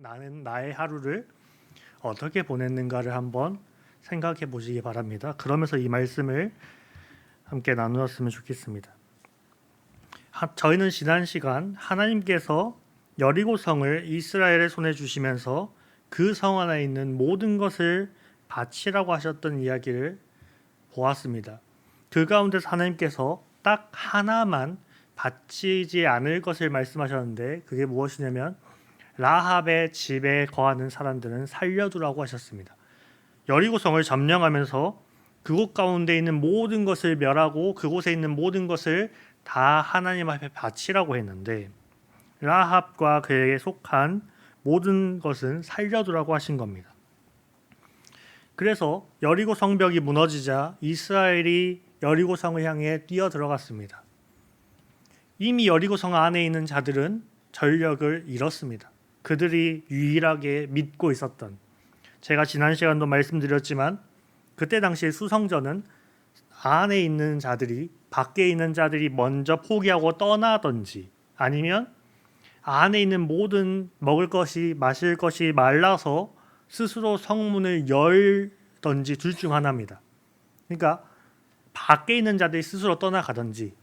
나는 나의 하루를 어떻게 보냈는가를 한번 생각해 보시기 바랍니다. 그러면서 이 말씀을 함께 나누었으면 좋겠습니다. 저희는 지난 시간 하나님께서 여리고성을 이스라엘의 손에 주시면서 그 성 안에 있는 모든 것을 바치라고 하셨던 이야기를 보았습니다. 그 가운데서 하나님께서 딱 하나만 바치지 않을 것을 말씀하셨는데 그게 무엇이냐면 라합의 집에 거하는 사람들은 살려두라고 하셨습니다. 여리고성을 점령하면서 그곳 가운데 있는 모든 것을 멸하고 그곳에 있는 모든 것을 다 하나님 앞에 바치라고 했는데 라합과 그에게 속한 모든 것은 살려두라고 하신 겁니다. 그래서 여리고 성벽이 무너지자 이스라엘이 여리고성을 향해 뛰어 들어갔습니다. 이미 여리고성 안에 있는 자들은 전력을 잃었습니다. 그들이 유일하게 믿고 있었던, 제가 지난 시간도 말씀드렸지만 그때 당시에 수성전은 안에 있는 자들이, 밖에 있는 자들이 먼저 포기하고 떠나든지 아니면 안에 있는 모든 먹을 것이 마실 것이 말라서 스스로 성문을 열든지 둘 중 하나입니다. 그러니까 밖에 있는 자들이 스스로 떠나가든지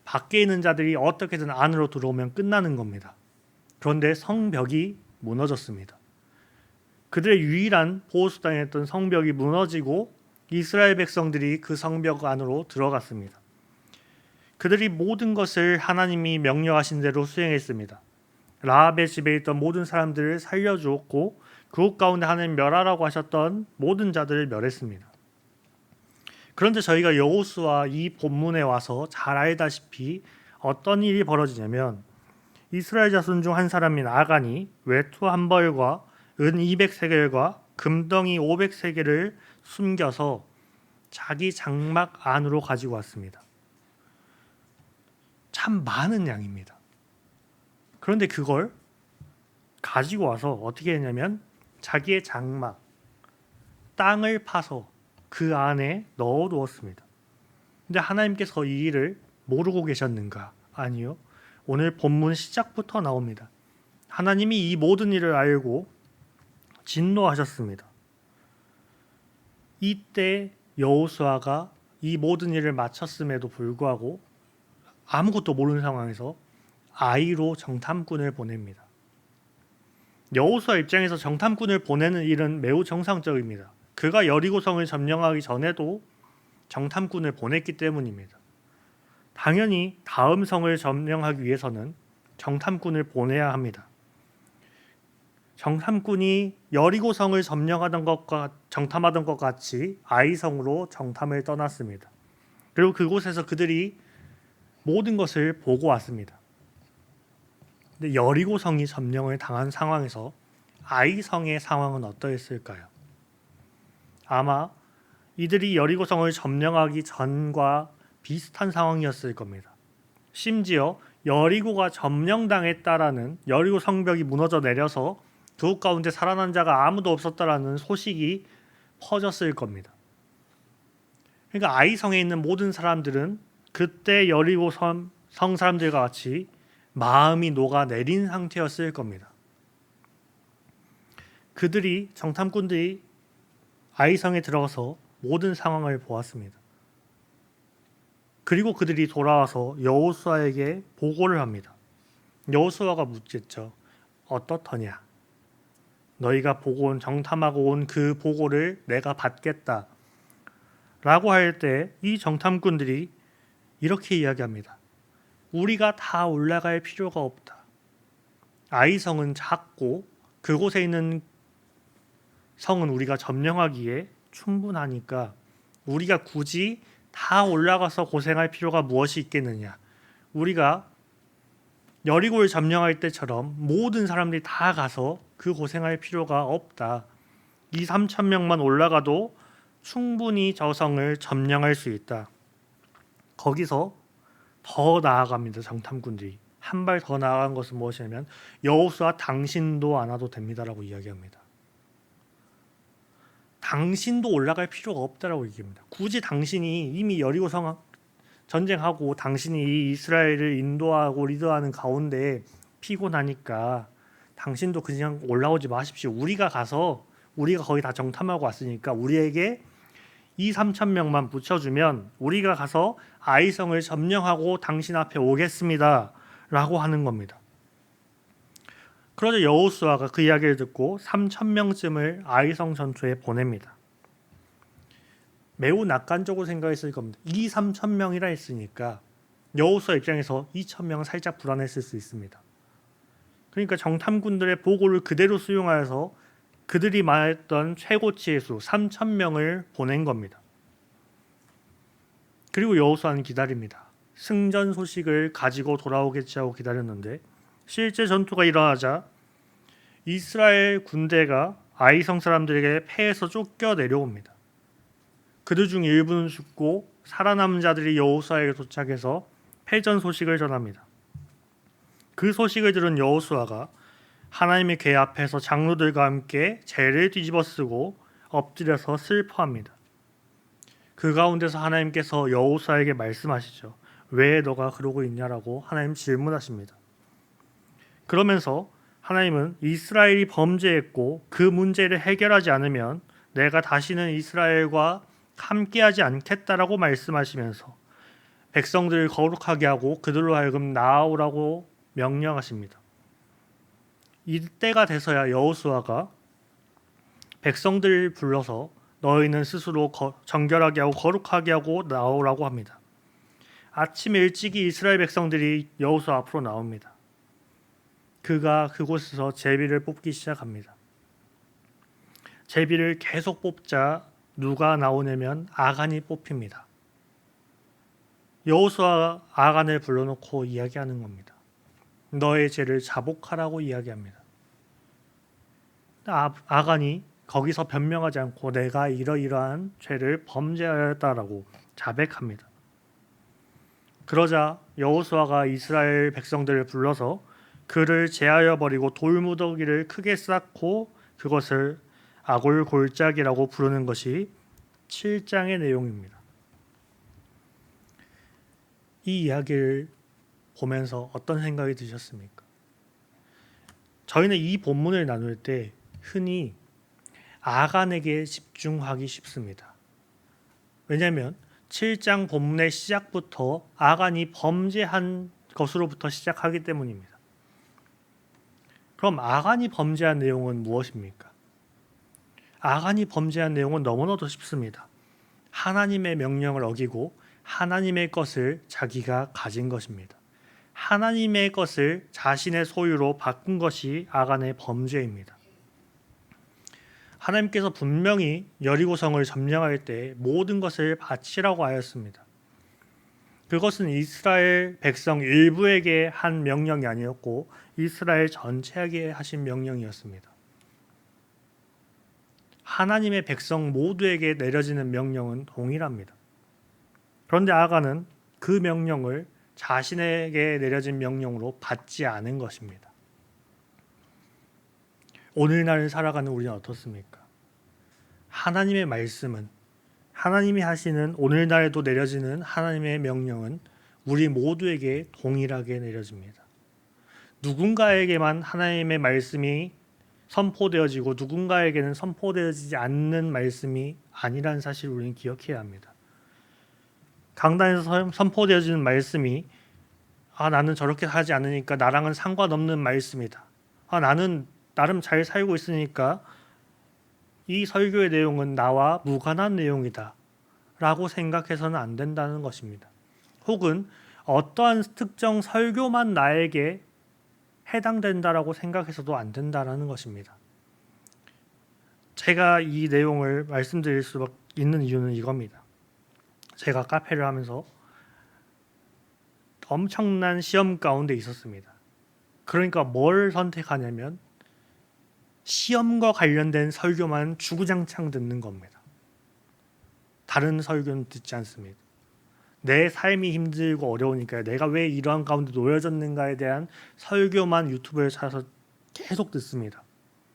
밖에 있는 자들이 어떻게든 안으로 들어오면 끝나는 겁니다. 그런데 성벽이 무너졌습니다. 그들의 유일한 보호수단이었던 성벽이 무너지고 이스라엘 백성들이 그 성벽 안으로 들어갔습니다. 그들이 모든 것을 하나님이 명령하신 대로 수행했습니다. 라합의 집에 있던 모든 사람들을 살려주었고 그곳 가운데 하나님 멸하라고 하셨던 모든 자들을 멸했습니다. 그런데 저희가 여호수아 이 본문에 와서 잘 알다시피 어떤 일이 벌어지냐면 이스라엘 자손 중 한 사람인 아간이 외투 한 벌과 은 200세겔과 금덩이 500세겔을 숨겨서 자기 장막 안으로 가지고 왔습니다. 참 많은 양입니다. 그런데 그걸 가지고 와서 어떻게 했냐면 자기의 장막, 땅을 파서 그 안에 넣어두었습니다. 근데 하나님께서 이 일을 모르고 계셨는가? 아니요. 오늘 본문 시작부터 나옵니다. 하나님이 이 모든 일을 알고 진노하셨습니다. 이때 여호수아가 이 모든 일을 마쳤음에도 불구하고 아무것도 모르는 상황에서 아이로 정탐꾼을 보냅니다. 여호수아 입장에서 정탐꾼을 보내는 일은 매우 정상적입니다. 그가 여리고성을 점령하기 전에도 정탐꾼을 보냈기 때문입니다. 당연히 다음 성을 점령하기 위해서는 정탐꾼을 보내야 합니다. 정탐꾼이 여리고성을 점령하던 것과 정탐하던 것 같이 아이성으로 정탐을 떠났습니다. 그리고 그곳에서 그들이 모든 것을 보고 왔습니다. 근데 여리고성이 점령을 당한 상황에서 아이성의 상황은 어떠했을까요? 아마 이들이 여리고성을 점령하기 전과 비슷한 상황이었을 겁니다. 심지어 여리고가 점령당했다라는, 여리고 성벽이 무너져 내려서 그곳 가운데 살아난 자가 아무도 없었다라는 소식이 퍼졌을 겁니다. 그러니까 아이성에 있는 모든 사람들은 그때 여리고 성 사람들과 같이 마음이 녹아내린 상태였을 겁니다. 그들이, 정탐꾼들이 아이성에 들어가서 모든 상황을 보았습니다. 그리고 그들이 돌아와서 여호수아에게 보고를 합니다. 여호수아가 묻겠죠. 어떻더냐? 너희가 보고 온, 정탐하고 온 그 보고를 내가 받겠다 라고 할 때 이 정탐꾼들이 이렇게 이야기합니다. 우리가 다 올라갈 필요가 없다. 아이성은 작고 그곳에 있는 성은 우리가 점령하기에 충분하니까 우리가 굳이 다 올라가서 고생할 필요가 무엇이 있겠느냐. 우리가 여리고를 점령할 때처럼 모든 사람들이 다 가서 그 고생할 필요가 없다. 2-3천 명만 올라가도 충분히 저 성을 점령할 수 있다. 거기서 더 나아갑니다. 정탐꾼들이 한 발 더 나아간 것은 무엇이냐면 여호수아 당신도 안 와도 됩니다라고 이야기합니다. 당신도 올라갈 필요가 없다라고 얘기합니다. 굳이 당신이 이미 여리고 성 전쟁하고 당신이 이 이스라엘을 인도하고 리더하는 가운데 피곤하니까 당신도 그냥 올라오지 마십시오. 우리가 거의 다 정탐하고 왔으니까 우리에게 2-3천 명만 붙여주면 우리가 가서 아이성을 점령하고 당신 앞에 오겠습니다 라고 하는 겁니다. 그러자 여호수아가 그 이야기를 듣고 3천 명쯤을 아이성 전투에 보냅니다. 매우 낙관적으로 생각했을 겁니다. 2-3천 명이라 했으니까 여호수아 입장에서 2천 명은 살짝 불안했을 수 있습니다. 그러니까 정탐군들의 보고를 그대로 수용하여서 그들이 말했던 최고치의 수 3천 명을 보낸 겁니다. 그리고 여호수아는 기다립니다. 승전 소식을 가지고 돌아오겠지 하고 기다렸는데 실제 전투가 일어나자 이스라엘 군대가 아이성 사람들에게 패해서 쫓겨 내려옵니다. 그들 중 일부는 죽고 살아남은 자들이 여호수아에게 도착해서 패전 소식을 전합니다. 그 소식을 들은 여호수아가 하나님의 궤 앞에서 장로들과 함께 재를 뒤집어쓰고 엎드려서 슬퍼합니다. 그 가운데서 하나님께서 여호수아에게 말씀하시죠. 왜 너가 그러고 있냐라고 하나님 질문하십니다. 그러면서 하나님은 이스라엘이 범죄했고 그 문제를 해결하지 않으면 내가 다시는 이스라엘과 함께하지 않겠다라고 말씀하시면서 백성들을 거룩하게 하고 그들로 하여금 나아오라고 명령하십니다. 이때가 돼서야 여호수아가 백성들을 불러서 너희는 스스로 정결하게 하고 거룩하게 하고 나오라고 합니다. 아침 일찍이 이스라엘 백성들이 여호수아 앞으로 나옵니다. 그가 그곳에서 제비를 뽑기 시작합니다. 제비를 계속 뽑자 누가 나오냐면 아간이 뽑힙니다. 여호수아 아간을 불러놓고 이야기하는 겁니다. 너의 죄를 자복하라고 이야기합니다. 아간이 거기서 변명하지 않고 내가 이러이러한 죄를 범죄하였다라고 자백합니다. 그러자 여호수아가 이스라엘 백성들을 불러서 그를 제하여 버리고 돌무더기를 크게 쌓고 그것을 아골골짜기라고 부르는 것이 7장의 내용입니다. 이 이야기를 보면서 어떤 생각이 드셨습니까? 저희는 이 본문을 나눌 때 흔히 아간에게 집중하기 쉽습니다. 왜냐하면 7장 본문의 시작부터 아간이 범죄한 것으로부터 시작하기 때문입니다. 그럼 아간이 범죄한 내용은 무엇입니까? 아간이 범죄한 내용은 너무나도 쉽습니다. 하나님의 명령을 어기고 하나님의 것을 자기가 가진 것입니다. 하나님의 것을 자신의 소유로 바꾼 것이 아간의 범죄입니다. 하나님께서 분명히 여리고성을 점령할 때 모든 것을 바치라고 하였습니다. 그것은 이스라엘 백성 일부에게 한 명령이 아니었고 이스라엘 전체에게 하신 명령이었습니다. 하나님의 백성 모두에게 내려지는 명령은 동일합니다. 그런데 아간은 그 명령을 자신에게 내려진 명령으로 받지 않은 것입니다. 오늘날 살아가는 우리는 어떻습니까? 하나님의 말씀은 하나님이 하시는 오늘날에도 내려지는 하나님의 명령은 우리 모두에게 동일하게 내려집니다. 누군가에게만 하나님의 말씀이 선포되어지고 누군가에게는 선포되어지지 않는 말씀이 아니라는 사실을 우리는 기억해야 합니다. 강단에서 선포되어지는 말씀이 나는 저렇게 하지 않으니까 나랑은 상관없는 말씀이다. 나는 나름 잘 살고 있으니까 이 설교의 내용은 나와 무관한 내용이다 라고 생각해서는 안 된다는 것입니다. 혹은 어떠한 특정 설교만 나에게 해당된다라고 생각해서도 안 된다라는 것입니다. 제가 이 내용을 말씀드릴 수 있는 이유는 이겁니다. 제가 카페를 하면서 엄청난 시험 가운데 있었습니다. 그러니까 뭘 선택하냐면 시험과 관련된 설교만 주구장창 듣는 겁니다. 다른 설교는 듣지 않습니다. 내 삶이 힘들고 어려우니까 내가 왜 이러한 가운데 놓여졌는가에 대한 설교만 유튜브에 찾아서 계속 듣습니다.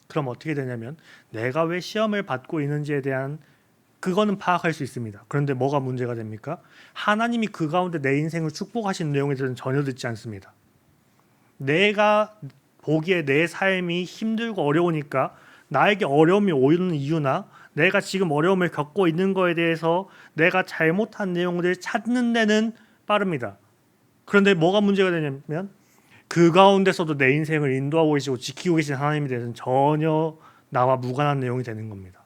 그럼 어떻게 되냐면 내가 왜 시험을 받고 있는지에 대한 그거는 파악할 수 있습니다. 그런데 뭐가 문제가 됩니까? 하나님이 그 가운데 내 인생을 축복하신 내용에 대해서는 전혀 듣지 않습니다. 내가 보기에 내 삶이 힘들고 어려우니까 나에게 어려움이 오는 이유나 내가 지금 어려움을 겪고 있는 거에 대해서 내가 잘못한 내용들을 찾는 데는 빠릅니다. 그런데 뭐가 문제가 되냐면 그 가운데서도 내 인생을 인도하고 계시고 지키고 계신 하나님에 대해서는 전혀 나와 무관한 내용이 되는 겁니다.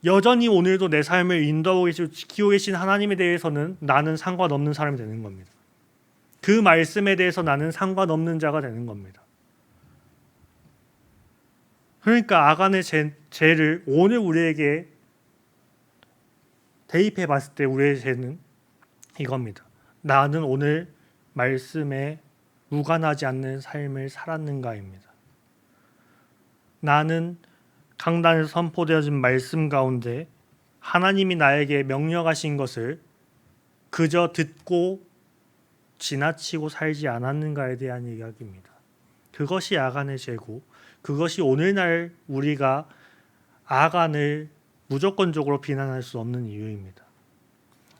여전히 오늘도 내 삶을 인도하고 계시고 지키고 계신 하나님에 대해서는 나는 상관없는 사람이 되는 겁니다. 그 말씀에 대해서 나는 상관없는 자가 되는 겁니다. 그러니까 아간의 죄를 오늘 우리에게 대입해 봤을 때 우리의 죄는 이겁니다. 나는 오늘 말씀에 무관하지 않는 삶을 살았는가입니다. 나는 강단에서 선포되어진 말씀 가운데 하나님이 나에게 명령하신 것을 그저 듣고 지나치고 살지 않았는가에 대한 이야기입니다. 그것이 아간의 죄고 그것이 오늘날 우리가 아간을 무조건적으로 비난할 수 없는 이유입니다.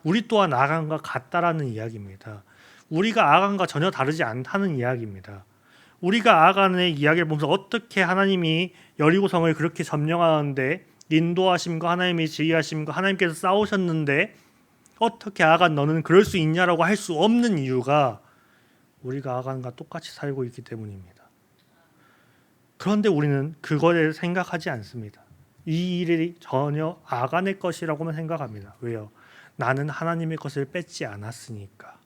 우리 또한 아간과 같다라는 이야기입니다. 우리가 아간과 전혀 다르지 않다는 이야기입니다. 우리가 아간의 이야기를 보면서 어떻게 하나님이 여리고성을 그렇게 점령하는데 인도하심과 하나님의 지휘하심과 하나님께서 싸우셨는데 어떻게 아간 너는 그럴 수 있냐라고 할 수 없는 이유가 우리가 아간과 똑같이 살고 있기 때문입니다. 그런데 우리는 그거에 생각하지 않습니다. 이 일이 전혀 아간의 것이라고만 생각합니다. 왜요? 나는 하나님의 것을 뺏지 않았으니까.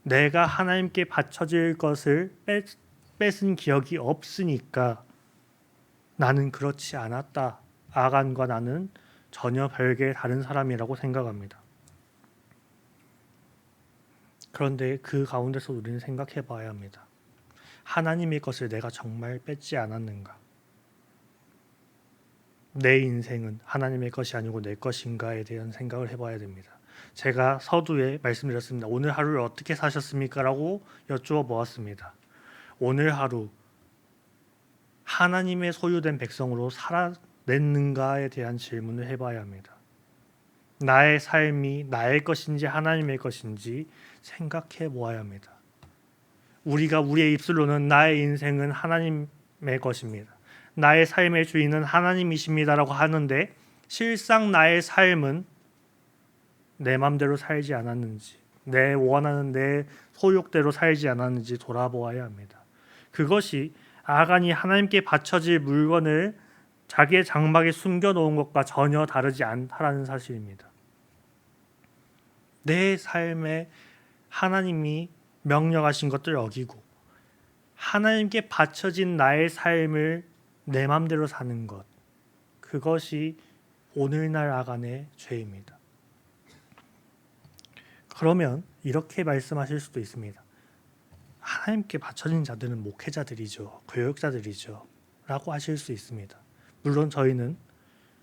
내가 하나님께 바쳐질 것을 뺏은 기억이 없으니까 나는 그렇지 않았다. 아간과 나는 전혀 별개의 다른 사람이라고 생각합니다. 그런데 그 가운데서 우리는 생각해 봐야 합니다. 하나님의 것을 내가 정말 뺏지 않았는가? 내 인생은 하나님의 것이 아니고 내 것인가에 대한 생각을 해봐야 됩니다. 제가 서두에 말씀드렸습니다. 오늘 하루를 어떻게 사셨습니까? 라고 여쭈어 보았습니다. 오늘 하루 하나님의 소유된 백성으로 살아냈는가에 대한 질문을 해봐야 합니다. 나의 삶이 나의 것인지 하나님의 것인지 생각해 보아야 합니다. 우리가 우리의 입술로는 나의 인생은 하나님의 것입니다. 나의 삶의 주인은 하나님이십니다라고 하는데 실상 나의 삶은 내 맘대로 살지 않았는지 내 원하는 내 소욕대로 살지 않았는지 돌아보아야 합니다. 그것이 아간이 하나님께 바쳐질 물건을 자기의 장막에 숨겨놓은 것과 전혀 다르지 않다라는 사실입니다. 내 삶에 하나님이 명령하신 것들 어기고 하나님께 바쳐진 나의 삶을 내 맘대로 사는 것, 그것이 오늘날 아간의 죄입니다. 그러면 이렇게 말씀하실 수도 있습니다. 하나님께 바쳐진 자들은 목회자들이죠, 교역자들이죠 라고 하실 수 있습니다. 물론 저희는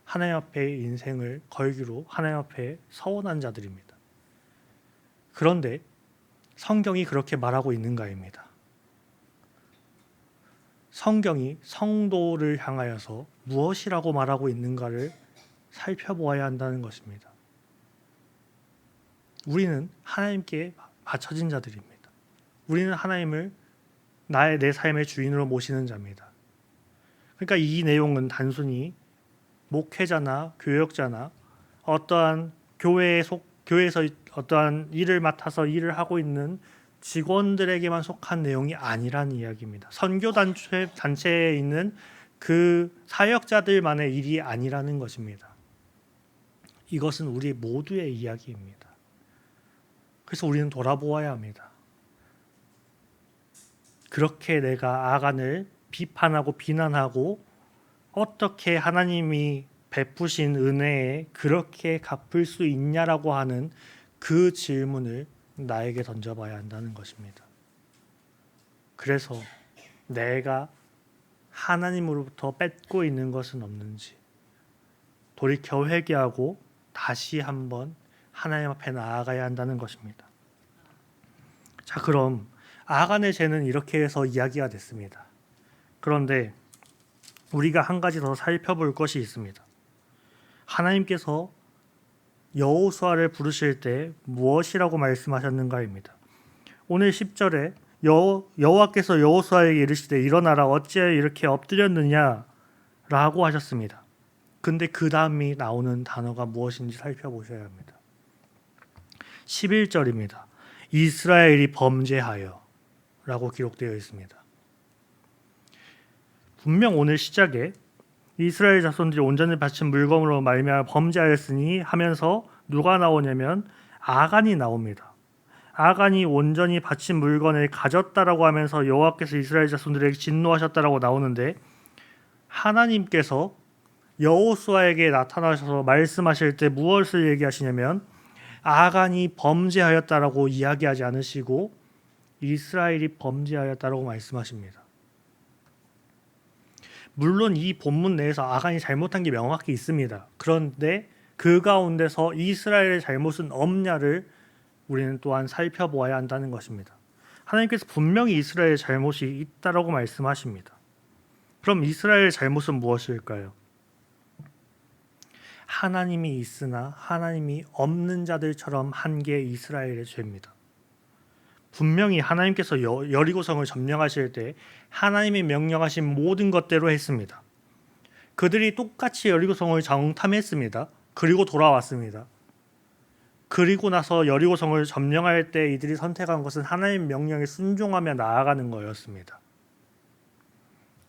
하나님 앞에 인생을 걸기로 하나님 앞에 서원한 자들입니다. 그런데 성경이 그렇게 말하고 있는가입니다. 성경이 성도를 향하여서 무엇이라고 말하고 있는가를 살펴보아야 한다는 것입니다. 우리는 하나님께 바쳐진 자들입니다. 우리는 하나님을 내 삶의 주인으로 모시는 자입니다. 그러니까 이 내용은 단순히 목회자나 교역자나 어떠한 교회에서 어떠한 일을 맡아서 일을 하고 있는 직원들에게만 속한 내용이 아니라는 이야기입니다. 선교 단체에 있는 그 사역자들만의 일이 아니라는 것입니다. 이것은 우리 모두의 이야기입니다. 그래서 우리는 돌아보아야 합니다. 그렇게 내가 아간을 비판하고 비난하고 어떻게 하나님이 베푸신 은혜에 그렇게 갚을 수 있냐라고 하는 그 질문을 나에게 던져봐야 한다는 것입니다. 그래서 내가 하나님으로부터 뺏고 있는 것은 없는지 돌이켜 회개하고 다시 한번 하나님 앞에 나아가야 한다는 것입니다. 자, 그럼 아간의 죄는 이렇게 해서 이야기가 됐습니다. 그런데 우리가 한 가지 더 살펴볼 것이 있습니다. 하나님께서 여호수아를 부르실 때 무엇이라고 말씀하셨는가입니다. 오늘 10절에 여호와께서 여호수아에게 이르시되 일어나라 어찌하여 이렇게 엎드렸느냐라고 하셨습니다. 근데 그 다음이 나오는 단어가 무엇인지 살펴보셔야 합니다. 11절입니다. 이스라엘이 범죄하여 라고 기록되어 있습니다. 분명 오늘 시작에 이스라엘 자손들이 온전히 바친 물건으로 말미암아 범죄하였으니 하면서 누가 나오냐면 아간이 나옵니다. 아간이 온전히 바친 물건을 가졌다라고 하면서 여호와께서 이스라엘 자손들에게 진노하셨다라고 나오는데, 하나님께서 여호수아에게 나타나셔서 말씀하실 때 무엇을 얘기하시냐면 아간이 범죄하였다라고 이야기하지 않으시고 이스라엘이 범죄하였다라고 말씀하십니다. 물론 이 본문 내에서 아간이 잘못한 게 명확히 있습니다. 그런데 그 가운데서 이스라엘의 잘못은 없냐를 우리는 또한 살펴보아야 한다는 것입니다. 하나님께서 분명히 이스라엘의 잘못이 있다라고 말씀하십니다. 그럼 이스라엘의 잘못은 무엇일까요? 하나님이 있으나 하나님이 없는 자들처럼 한 게 이스라엘의 죄입니다. 분명히 하나님께서 여리고성을 점령하실 때 하나님이 명령하신 모든 것대로 했습니다. 그들이 똑같이 여리고성을 정탐했습니다. 그리고 돌아왔습니다. 그리고 나서 여리고성을 점령할 때 이들이 선택한 것은 하나님의 명령에 순종하며 나아가는 거였습니다.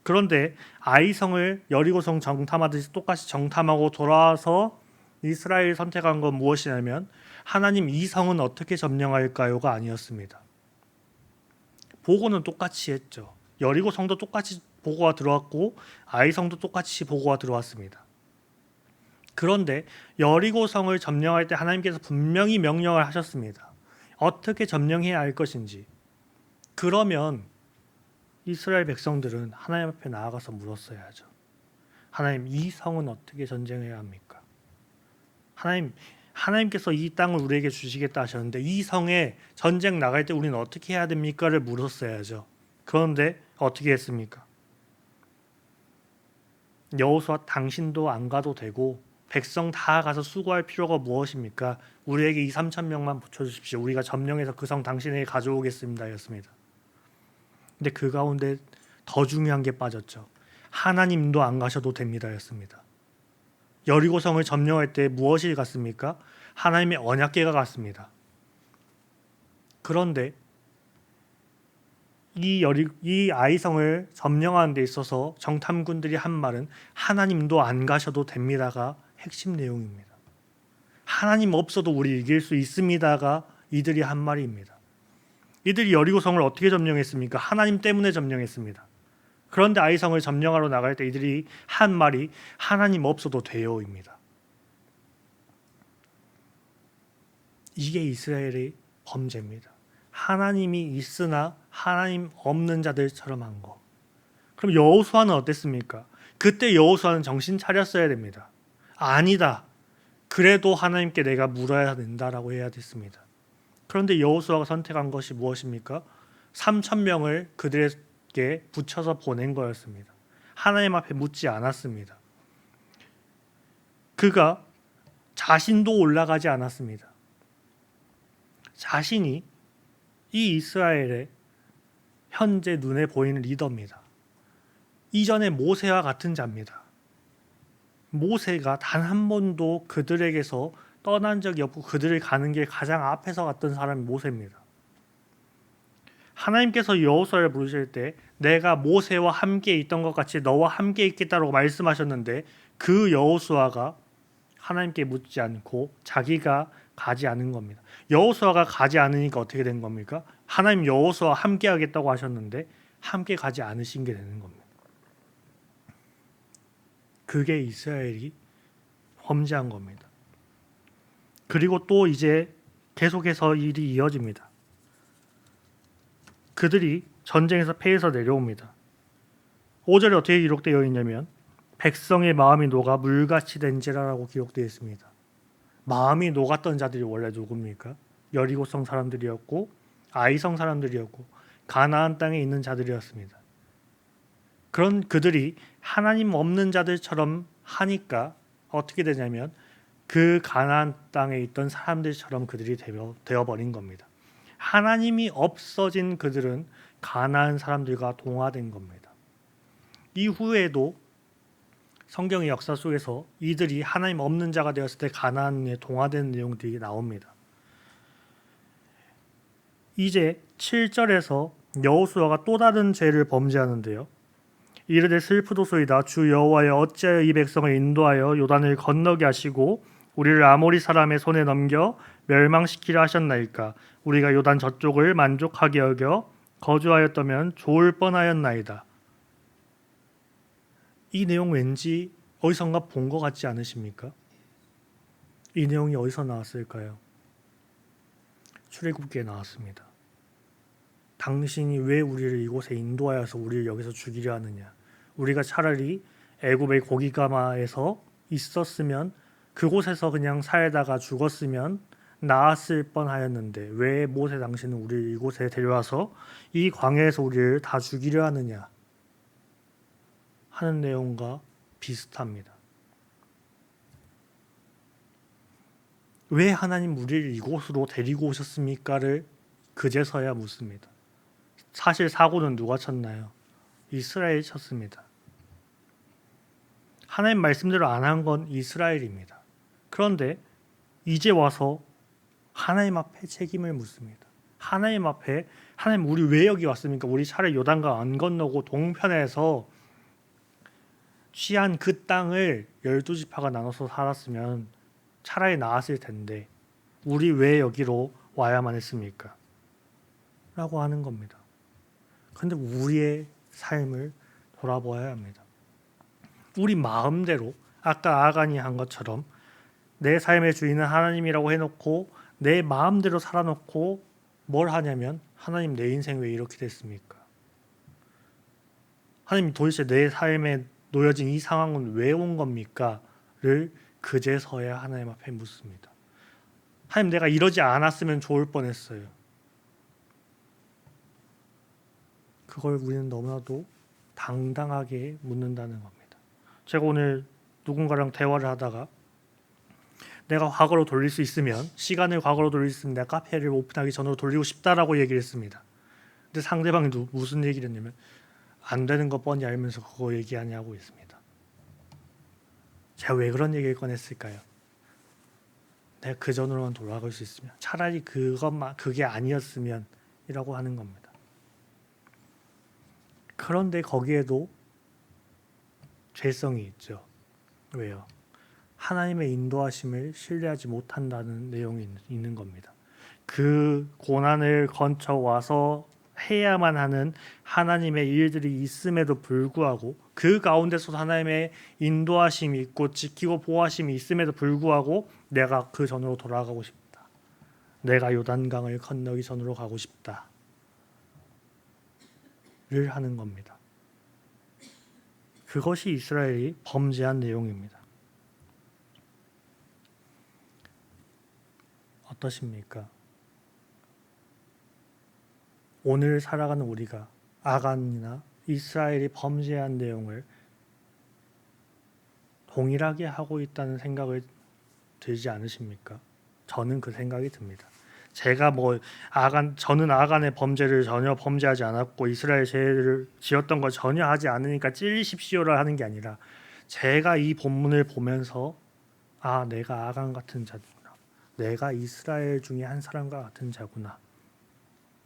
그런데 아이성을 여리고성 정탐하듯이 똑같이 정탐하고 돌아와서 이스라엘이 선택한 건 무엇이냐면 하나님 이 성은 어떻게 점령할까요가 아니었습니다. 보고는 똑같이 했죠. 여리고성도 똑같이 보고가 들어왔고 아이성도 똑같이 보고가 들어왔습니다. 그런데 여리고성을 점령할 때 하나님께서 분명히 명령을 하셨습니다. 어떻게 점령해야 할 것인지. 그러면 이스라엘 백성들은 하나님 앞에 나아가서 물었어야죠. 하나님, 이 성은 어떻게 전쟁해야 합니까? 하나님께서 이 땅을 우리에게 주시겠다 하셨는데 이 성에 전쟁 나갈 때 우리는 어떻게 해야 됩니까를 물었어야죠. 그런데 어떻게 했습니까? 여호수아, 당신도 안 가도 되고 백성 다 가서 수고할 필요가 무엇입니까? 우리에게 2-3천 명만 붙여주십시오. 우리가 점령해서 그 성 당신에게 가져오겠습니다 였습니다. 근데 그 가운데 더 중요한 게 빠졌죠. 하나님도 안 가셔도 됩니다 였습니다. 여리고성을 점령할 때 무엇이 갔습니까? 하나님의 언약궤가 갔습니다. 그런데 이 아이성을 점령하는 데 있어서 정탐군들이 한 말은 하나님도 안 가셔도 됩니다가 핵심 내용입니다. 하나님 없어도 우리 이길 수 있습니다가 이들이 한 말입니다. 이들이 여리고성을 어떻게 점령했습니까? 하나님 때문에 점령했습니다. 그런데 아이성을 점령하러 나갈 때 이들이 한 말이 하나님 없어도 돼요입니다. 이게 이스라엘의 범죄입니다. 하나님이 있으나 하나님 없는 자들처럼 한 거. 그럼 여호수아는 어땠습니까? 그때 여호수아는 정신 차렸어야 됩니다. 아니다. 그래도 하나님께 내가 물어야 된다라고 해야 됐습니다. 그런데 여호수아가 선택한 것이 무엇입니까? 3,000명을 그들에게 붙여서 보낸 거였습니다. 하나님 앞에 묻지 않았습니다. 그가 자신도 올라가지 않았습니다. 자신이 이 이스라엘의 현재 눈에 보이는 리더입니다. 이전에 모세와 같은 자입니다. 모세가 단 한 번도 그들에게서 떠난 적이 없고 그들을 가는 길 가장 앞에서 갔던 사람이 모세입니다. 하나님께서 여호수아를 부르실 때 내가 모세와 함께 있던 것 같이 너와 함께 있겠다고 말씀하셨는데 그 여호수아가 하나님께 묻지 않고 자기가 가지 않은 겁니다. 여호수아가 가지 않으니까 어떻게 된 겁니까? 하나님 여호수아와 함께 하겠다고 하셨는데 함께 가지 않으신 게 되는 겁니다. 그게 이스라엘이 범죄한 겁니다. 그리고 또 이제 계속해서 일이 이어집니다. 그들이 전쟁에서 패해서 내려옵니다. 5절에 어떻게 기록되어 있냐면 백성의 마음이 녹아 물같이 된지라라고 기록되어 있습니다. 마음이 녹았던 자들이 원래 누굽니까? 여리고성 사람들이었고 아이성 사람들이었고 가나안 땅에 있는 자들이었습니다. 그런 그들이 하나님 없는 자들처럼 하니까 어떻게 되냐면 그 가나안 땅에 있던 사람들처럼 그들이 되어버린 겁니다. 하나님이 없어진 그들은 가나안 사람들과 동화된 겁니다. 이후에도 성경의 역사 속에서 이들이 하나님 없는 자가 되었을 때 가나안에 동화된 내용들이 나옵니다. 이제 7절에서 여호수아가 또 다른 죄를 범죄하는데요. 이르되 슬프도소이다. 주 여호와여 어찌하여 이 백성을 인도하여 요단을 건너게 하시고 우리를 아모리 사람의 손에 넘겨 멸망시키려 하셨나이까. 우리가 요단 저쪽을 만족하게 여겨 거주하였다면 좋을 뻔하였나이다. 이 내용 왠지 어디선가 본 것 같지 않으십니까? 이 내용이 어디서 나왔을까요? 출애굽기에 나왔습니다. 당신이 왜 우리를 이곳에 인도하여서 우리를 여기서 죽이려 하느냐? 우리가 차라리 애굽의 고기가마에서 있었으면 그곳에서 그냥 살다가 죽었으면 나았을 뻔하였는데 왜 모세 당신은 우리를 이곳에 데려와서 이 광야에서 우리를 다 죽이려 하느냐 하는 내용과 비슷합니다. 왜 하나님 우리를 이곳으로 데리고 오셨습니까를 그제서야 묻습니다. 사실 사고는 누가 쳤나요? 이스라엘이 쳤습니다. 하나님 말씀대로 안 한 건 이스라엘입니다. 그런데 이제 와서 하나님 앞에 책임을 묻습니다. 하나님 앞에 하나님 우리 왜 여기 왔습니까? 우리 차라리 요단강 안 건너고 동편에서 취한 그 땅을 12지파가 나눠서 살았으면 차라리 나았을 텐데 우리 왜 여기로 와야만 했습니까? 라고 하는 겁니다. 그런데 우리의 삶을 돌아보아야 합니다. 우리 마음대로 아까 아간이 한 것처럼 내 삶의 주인은 하나님이라고 해놓고 내 마음대로 살아놓고 뭘 하냐면 하나님 내 인생 왜 이렇게 됐습니까? 하나님 도대체 내 삶에 놓여진 이 상황은 왜 온 겁니까? 를 그제서야 하나님 앞에 묻습니다. 하나님 내가 이러지 않았으면 좋을 뻔했어요. 그걸 우리는 너무나도 당당하게 묻는다는 겁니다. 제가 오늘 누군가랑 대화를 하다가 내가 과거로 돌릴 수 있으면 시간을 과거로 돌릴 수 있으면 내가 카페를 오픈하기 전으로 돌리고 싶다라고 얘기를 했습니다. 근데 상대방이 무슨 얘기를 했냐면 안 되는 거 뻔히 알면서 그거 얘기하냐고 했습니다. 제가 왜 그런 얘기를 꺼냈을까요? 내가 그 전으로만 돌아갈 수 있으면 차라리 그게 아니었으면 이라고 하는 겁니다. 그런데 거기에도 죄성이 있죠. 왜요? 하나님의 인도하심을 신뢰하지 못한다는 내용이 있는 겁니다. 그 고난을 거쳐와서 해야만 하는 하나님의 일들이 있음에도 불구하고 그 가운데서 하나님의 인도하심이 있고 지키고 보호하심이 있음에도 불구하고 내가 그 전으로 돌아가고 싶다. 내가 요단강을 건너기 전으로 가고 싶다. 를 하는 겁니다. 그것이 이스라엘이 범죄한 내용입니다. 어떠십니까? 오늘 살아가는 우리가 아간이나 이스라엘이 범죄한 내용을 동일하게 하고 있다는 생각을 들지 않으십니까? 저는 그 생각이 듭니다. 제가 저는 아간의 범죄를 전혀 범죄하지 않았고 이스라엘 죄를 지었던 거 전혀 하지 않으니까 찔리십시오를 하는 게 아니라 제가 이 본문을 보면서 내가 아간 같은 자구나. 내가 이스라엘 중에 한 사람과 같은 자구나.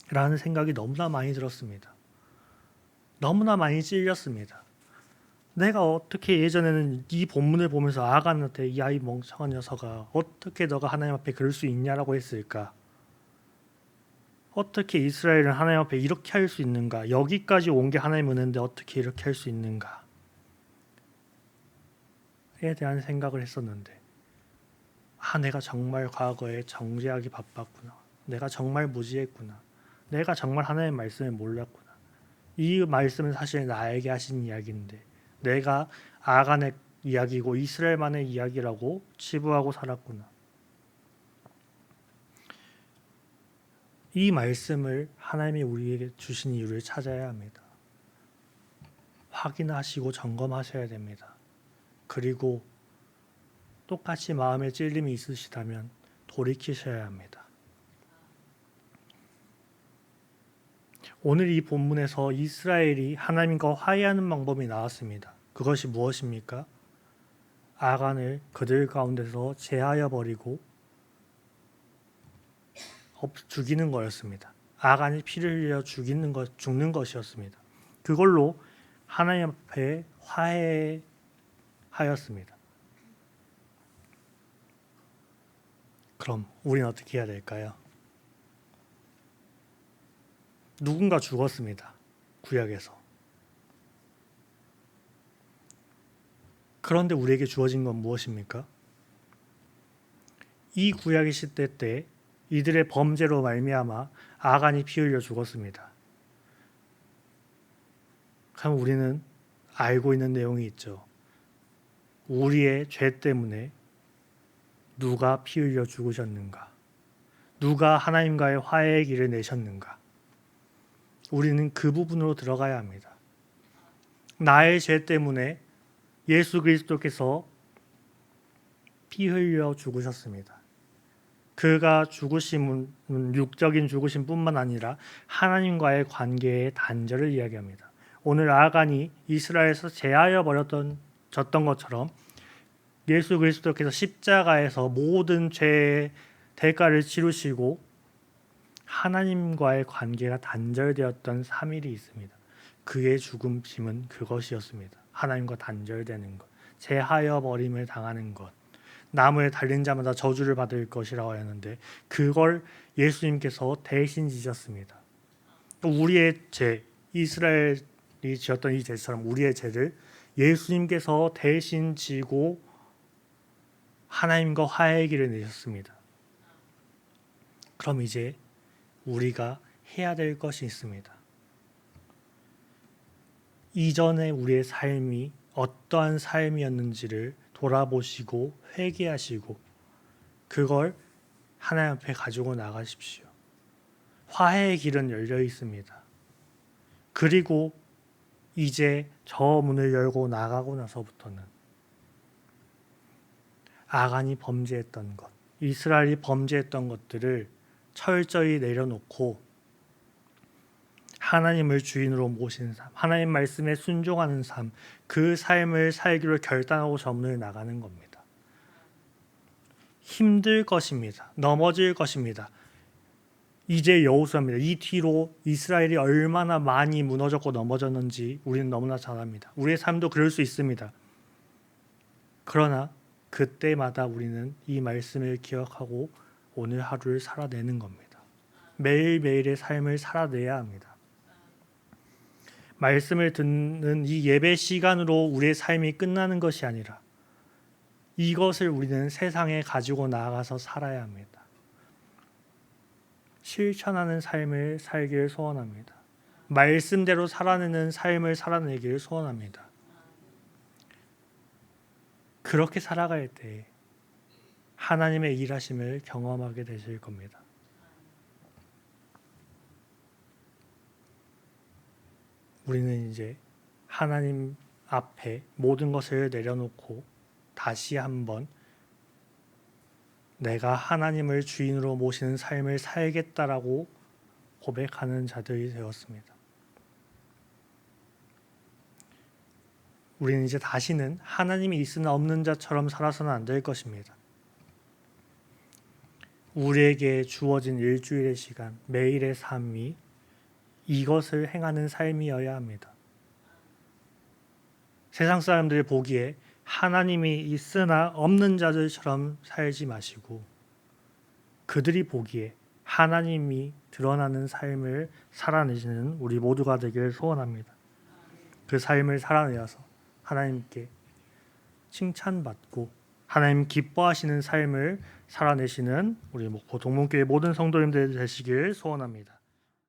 라는 생각이 너무나 많이 들었습니다. 너무나 많이 찔렸습니다. 내가 어떻게 예전에는 이 본문을 보면서 아간한테 이 아이 멍청한 녀석아 어떻게 너가 하나님 앞에 그럴 수 있냐라고 했을까? 어떻게 이스라엘은 하나님 앞에 이렇게 할 수 있는가? 여기까지 온 게 하나님 은혜인데 어떻게 이렇게 할 수 있는가? 에 대한 생각을 했었는데 내가 정말 과거에 정죄하기 바빴구나. 내가 정말 무지했구나. 내가 정말 하나님의 말씀을 몰랐구나. 이 말씀은 사실 나에게 하신 이야기인데 내가 아간의 이야기고 이스라엘만의 이야기라고 치부하고 살았구나. 이 말씀을 하나님이 우리에게 주신 이유를 찾아야 합니다. 확인하시고 점검하셔야 됩니다. 그리고 똑같이 마음에 찔림이 있으시다면 돌이키셔야 합니다. 오늘 이 본문에서 이스라엘이 하나님과 화해하는 방법이 나왔습니다. 그것이 무엇입니까? 아간을 그들 가운데서 제하여 버리고 죽이는 거였습니다. 아간이 피를 흘려 죽는 것이었습니다. 그걸로 하나님 앞에 화해하였습니다. 그럼 우리는 어떻게 해야 될까요? 누군가 죽었습니다. 구약에서. 그런데 우리에게 주어진 건 무엇입니까? 이 구약의 시대 때 이들의 범죄로 말미암아 아간이 피 흘려 죽었습니다. 그럼 우리는 알고 있는 내용이 있죠. 우리의 죄 때문에 누가 피 흘려 죽으셨는가? 누가 하나님과의 화해의 길을 내셨는가? 우리는 그 부분으로 들어가야 합니다. 나의 죄 때문에 예수 그리스도께서 피 흘려 죽으셨습니다. 그가 죽으심은 육적인 죽으심뿐만 아니라 하나님과의 관계의 단절을 이야기합니다. 오늘 아간이 이스라엘에서 제하여 졌던 것처럼 예수 그리스도께서 십자가에서 모든 죄의 대가를 치르시고 하나님과의 관계가 단절되었던 3일이 있습니다. 그의 죽음심은 그것이었습니다. 하나님과 단절되는 것, 제하여 버림을 당하는 것, 나무에 달린 자마다 저주를 받을 것이라고 하였는데 그걸 예수님께서 대신 지셨습니다. 우리의 죄, 이스라엘이 지었던 이 죄처럼 우리의 죄를 예수님께서 대신 지고 하나님과 화해의 길을 내셨습니다. 그럼 이제 우리가 해야 될 것이 있습니다. 이전에 우리의 삶이 어떠한 삶이었는지를 돌아보시고 회개하시고 그걸 하나님 앞에 가지고 나가십시오. 화해의 길은 열려 있습니다. 그리고 이제 저 문을 열고 나가고 나서부터는 아간이 범죄했던 것, 이스라엘이 범죄했던 것들을 철저히 내려놓고 하나님을 주인으로 모시는 삶, 하나님 말씀에 순종하는 삶, 그 삶을 살기로 결단하고 저 문을 나가는 겁니다. 힘들 것입니다. 넘어질 것입니다. 이제 여호수아입니다. 이 뒤로 이스라엘이 얼마나 많이 무너졌고 넘어졌는지 우리는 너무나 잘 압니다. 우리의 삶도 그럴 수 있습니다. 그러나 그때마다 우리는 이 말씀을 기억하고 오늘 하루를 살아내는 겁니다. 매일매일의 삶을 살아내야 합니다. 말씀을 듣는 이 예배 시간으로 우리의 삶이 끝나는 것이 아니라 이것을 우리는 세상에 가지고 나아가서 살아야 합니다. 실천하는 삶을 살기를 소원합니다. 말씀대로 살아내는 삶을 살아내기를 소원합니다. 그렇게 살아갈 때 하나님의 일하심을 경험하게 되실 겁니다. 우리는 이제 하나님 앞에 모든 것을 내려놓고 다시 한번 내가 하나님을 주인으로 모시는 삶을 살겠다라고 고백하는 자들이 되었습니다. 우리는 이제 다시는 하나님이 있으나 없는 자처럼 살아서는 안 될 것입니다. 우리에게 주어진 일주일의 시간, 매일의 삶이 이것을 행하는 삶이어야 합니다. 세상 사람들이 보기에 하나님이 있으나 없는 자들처럼 살지 마시고 그들이 보기에 하나님이 드러나는 삶을 살아내시는 우리 모두가 되기를 소원합니다. 그 삶을 살아내어서 하나님께 칭찬받고 하나님 기뻐하시는 삶을 살아내시는 우리 목포 동문교회 모든 성도님들 되시길 소원합니다.